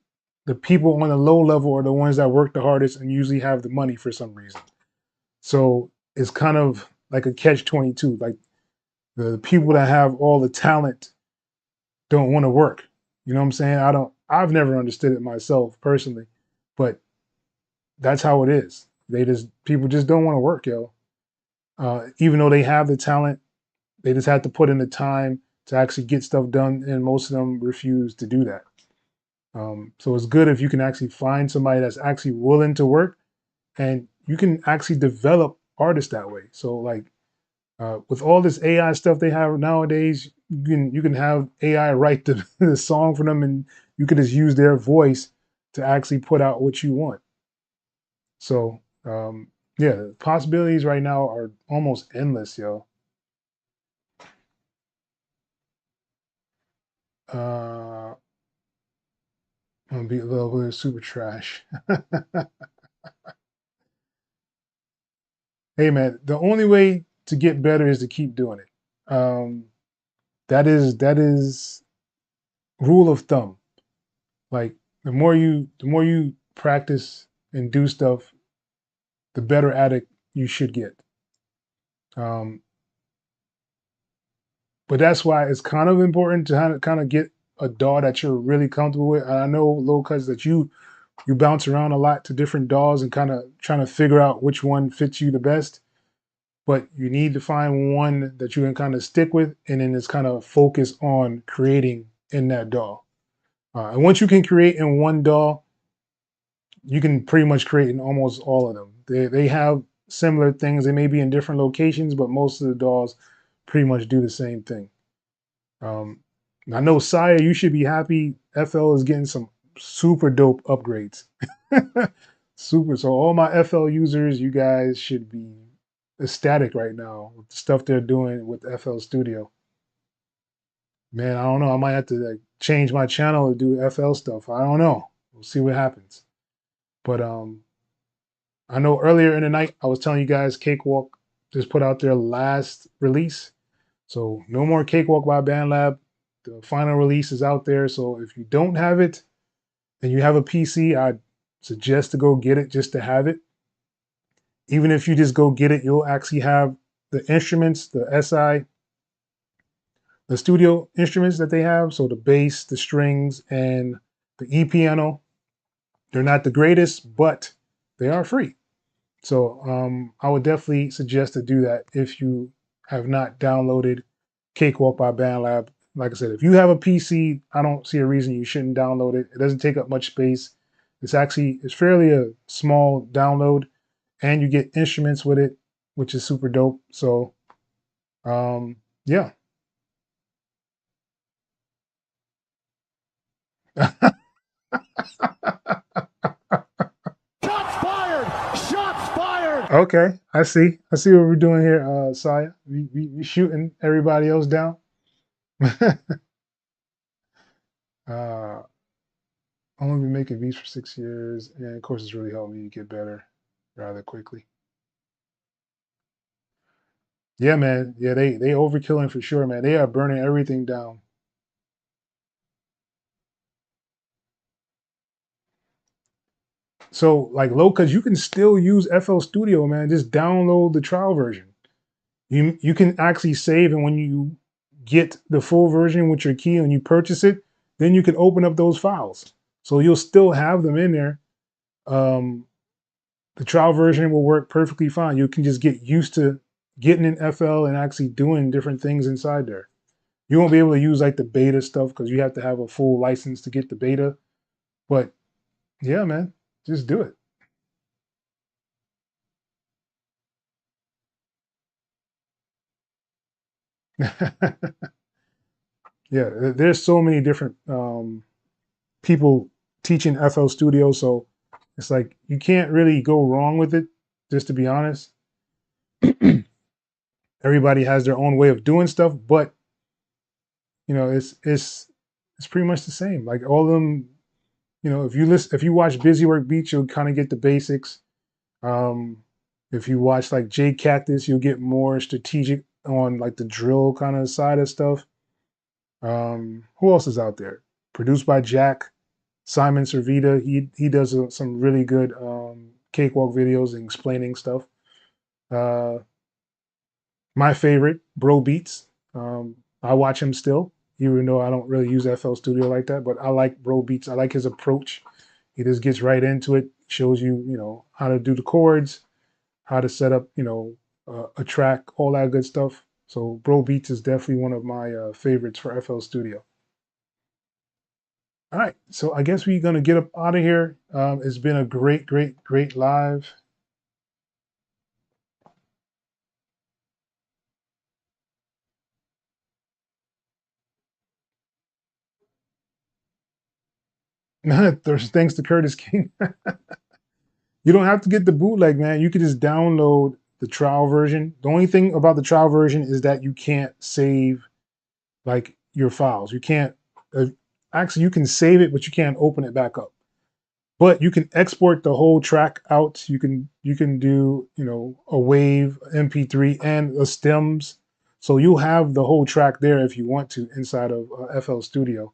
the people on the low level are the ones that work the hardest and usually have the money for some reason. So it's kind of like a catch 22. Like the people that have all the talent don't want to work. You know what I'm saying? I've never understood it myself personally, but that's how it is. People just don't want to work, yo. Even though they have the talent, they just have to put in the time to actually get stuff done, and most of them refuse to do that. So it's good if you can actually find somebody that's actually willing to work, and you can actually develop artists that way. So like with all this AI stuff they have nowadays, you can have AI write the song for them, and you can just use their voice to actually put out what you want. So yeah, the possibilities right now are almost endless, yo. I'm gonna be a little bit of super trash. Hey man, the only way to get better is to keep doing it. That is rule of thumb. Like the more you practice and do stuff, the better at it you should get. Um, but that's why it's kind of important to kind of get a DAW that you're really comfortable with. And I know, low cuts, that you bounce around a lot to different DAWs and kind of trying to figure out which one fits you the best. But you need to find one that you can kind of stick with, and then it's kind of focus on creating in that DAW. And once you can create in one DAW, you can pretty much create in almost all of them. They have similar things. They may be in different locations, but most of the DAWs pretty much do the same thing. Um, I know, Saya, you should be happy. FL is getting some super dope upgrades. Super. So all my FL users, you guys should be ecstatic right now with the stuff they're doing with FL Studio. Man, I don't know. I might have to like change my channel to do FL stuff. I don't know. We'll see what happens. But I know earlier in the night I was telling you guys Cakewalk just put out their last release. So no more Cakewalk by BandLab. The final release is out there. So if you don't have it and you have a PC, I'd suggest to go get it just to have it. Even if you just go get it, you'll actually have the instruments, the SI, the studio instruments that they have. So the bass, the strings, and the E piano. They're not the greatest, but they are free. So I would definitely suggest to do that if you have not downloaded Cakewalk by BandLab. Like I said, if you have a PC, I don't see a reason you shouldn't download it. It doesn't take up much space. It's fairly a small download, and you get instruments with it, which is super dope. So yeah. Shots fired! Shots fired! Okay, I see. I see what we're doing here, Saya. We shooting everybody else down. uh, Only been making beats for 6 years, and of course, it's really helped me get better rather quickly. Yeah, man. Yeah, they overkilling for sure, man. They are burning everything down. So like low, cause you can still use FL Studio, man. Just download the trial version. You can actually save, and when you get the full version with your key and you purchase it, then you can open up those files. So you'll still have them in there. Um, the trial version will work perfectly fine. You can just get used to getting in FL and actually doing different things inside there. You won't be able to use like the beta stuff because you have to have a full license to get the beta. But yeah, man, just do it. Yeah, there's so many different people teaching FL Studio, so it's like you can't really go wrong with it. Just to be honest, everybody has their own way of doing stuff, but you know, it's pretty much the same. Like all of them, you know, if you watch Busy Work Beats, you'll kind of get the basics. Um, if you watch like J Cactus, you'll get more strategic on like the drill kind of side of stuff. Who else is out there? Produced by Jack, Simon Servita. He does some really good cakewalk videos and explaining stuff. Uh, my favorite, Bro Beats. I watch him still, even though I don't really use FL Studio like that. But I like Bro Beats. I like his approach. He just gets right into it. Shows you, you know, how to do the chords, how to set up, you know, a track, all that good stuff. So Bro Beats is definitely one of my favorites for FL Studio. All right, so I guess we're gonna get up out of here. It's been a great live. There's thanks to Curtis King. You don't have to get the bootleg, man. You could just download the trial version. The only thing about the trial version is that you can't save like your files. You can't actually you can save it, but you can't open it back up. But you can export the whole track out. You can do, you know, a wave, MP3, and the stems. So you'll have the whole track there if you want to inside of FL Studio.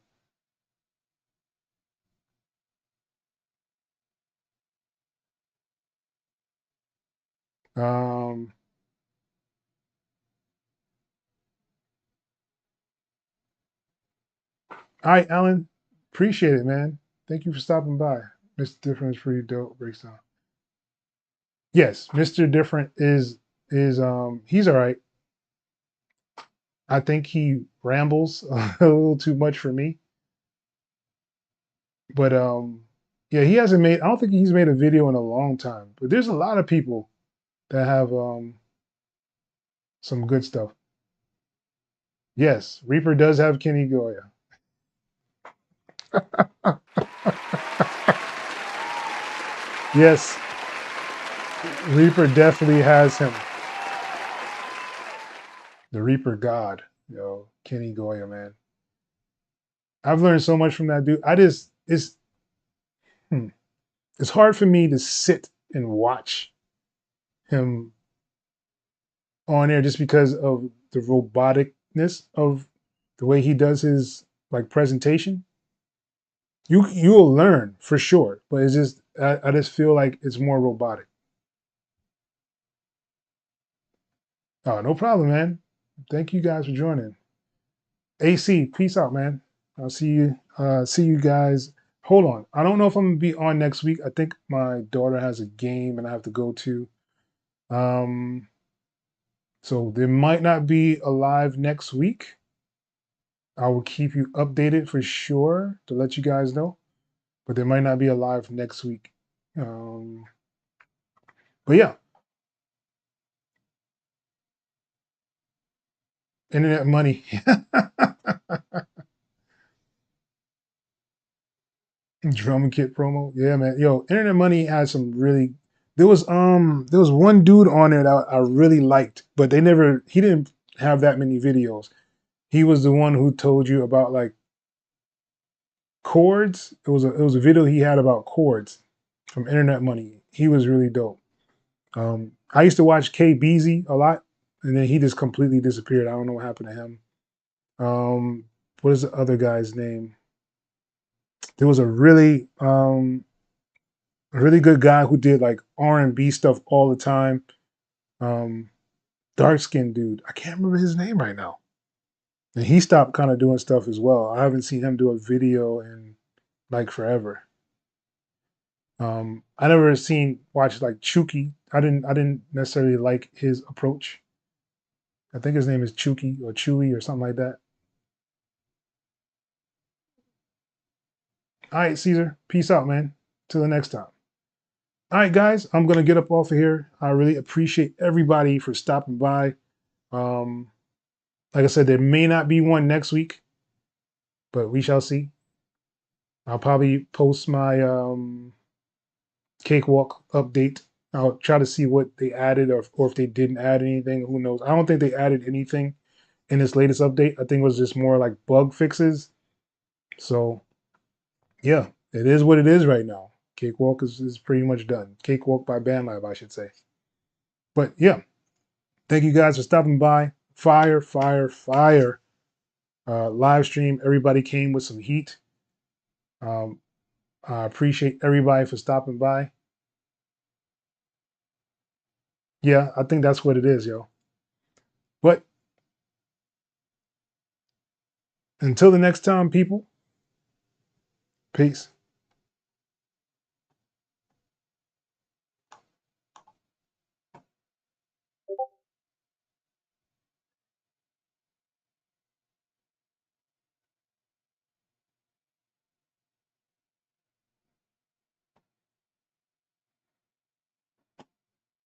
Um, all right, Alan, appreciate it, man. Thank you for stopping by. Mr. Different is pretty dope. Breaks down. Yes, Mr. Different is he's all right. I think he rambles a little too much for me. But yeah, he hasn't made I don't think he's made a video in a long time. But there's a lot of people that have some good stuff. Yes, Reaper does have Kenny Goya. Yes, Reaper definitely has him. The Reaper God, yo, Kenny Goya, man. I've learned so much from that dude. I just hmm, it's hard for me to sit and watch him on air just because of the roboticness of the way he does his like presentation. You'll learn for sure, but it's just I just feel like it's more robotic. Oh, no problem, man. Thank you guys for joining. AC, peace out, man. I'll see you. See you guys. Hold on. I don't know if I'm gonna be on next week. I think my daughter has a game and I have to go to. Um, so there might not be a live next week. I will keep you updated for sure to let you guys know. But there might not be a live next week. Um, but yeah, internet money. Drum kit promo. Yeah, man. Yo, Internet Money has some really there was one dude on there that I really liked, but he didn't have that many videos. He was the one who told you about like chords. It was a video he had about chords from Internet Money. He was really dope. I used to watch K Beezy a lot, and then he just completely disappeared. I don't know what happened to him. What is the other guy's name? There was a really good guy who did like R&B stuff all the time. Um, Dark skinned dude. I can't remember his name right now. And he stopped kind of doing stuff as well. I haven't seen him do a video in like forever. I never watched like Chuki. I didn't necessarily like his approach. I think his name is Chuki or Chewy or something like that. All right, Caesar. Peace out, man. Till the next time. All right, guys. I'm gonna get up off of here. I really appreciate everybody for stopping by. Um, like I said, there may not be one next week, but we shall see. I'll probably post my cakewalk update. I'll try to see what they added or if they didn't add anything. Who knows? I don't think they added anything in this latest update. I think it was just more like bug fixes. So yeah, it is what it is right now. Cakewalk is pretty much done. Cakewalk by BandLab, I should say. But yeah, thank you guys for stopping by. Fire, fire, fire. Live stream. Everybody came with some heat. Um, I appreciate everybody for stopping by. Yeah, I think that's what it is, yo. But until the next time, people, peace.